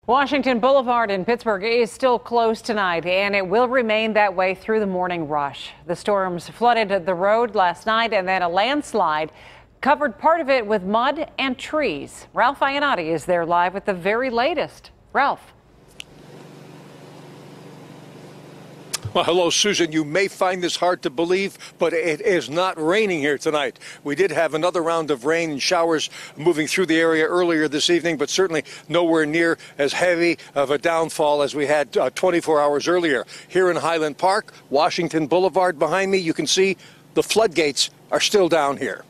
Washington Boulevard in Pittsburgh is still closed tonight, and it will remain that way through the morning rush. The storms flooded the road last night, and then a landslide covered part of it with mud and trees. Ralph Iannotti is there live with the very latest. Ralph. Well, hello, Susan. You may find this hard to believe, but it is not raining here tonight. We did have another round of rain and showers moving through the area earlier this evening, but certainly nowhere near as heavy of a downfall as we had 24 hours earlier. Here in Highland Park, Washington Boulevard behind me, you can see the floodgates are still down here.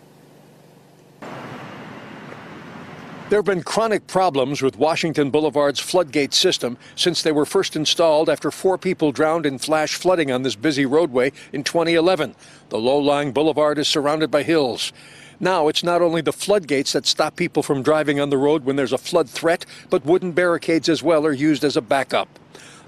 There have been chronic problems with Washington Boulevard's floodgate system since they were first installed after 4 people drowned in flash flooding on this busy roadway in 2011. The low-lying boulevard is surrounded by hills. Now it's not only the floodgates that stop people from driving on the road when there's a flood threat, but wooden barricades as well are used as a backup.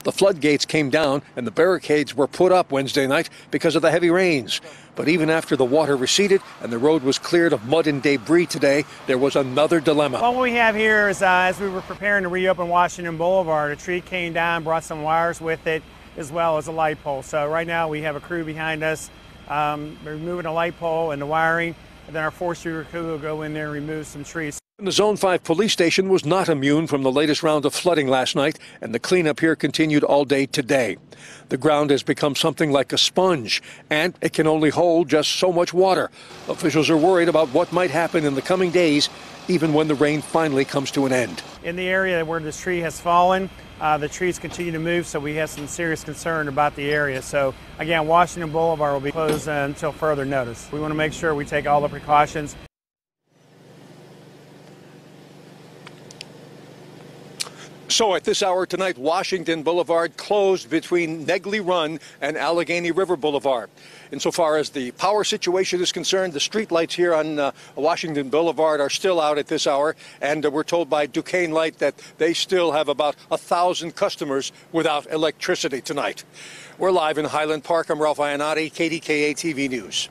The floodgates came down and the barricades were put up Wednesday night because of the heavy rains. But even after the water receded and the road was cleared of mud and debris today, there was another dilemma. Well, what we have here is as we were preparing to reopen Washington Boulevard, a tree came down, brought some wires with it, as well as a light pole. So right now we have a crew behind us removing a light pole and the wiring, and then our forestry crew will go in there and remove some trees. The Zone 5 police station was not immune from the latest round of flooding last night, and the cleanup here continued all day today. The ground has become something like a sponge, and it can only hold just so much water. Officials are worried about what might happen in the coming days, even when the rain finally comes to an end. In the area where this tree has fallen, the trees continue to move, so we have some serious concern about the area. So again, Washington Boulevard will be closed until further notice. We want to make sure we take all the precautions. So at this hour tonight, Washington Boulevard closed between Negley Run and Allegheny River Boulevard. Insofar as the power situation is concerned, the street lights here on Washington Boulevard are still out at this hour, and we're told by Duquesne Light that they still have about 1,000 customers without electricity tonight. We're live in Highland Park. I'm Ralph Iannotti, KDKA-TV News.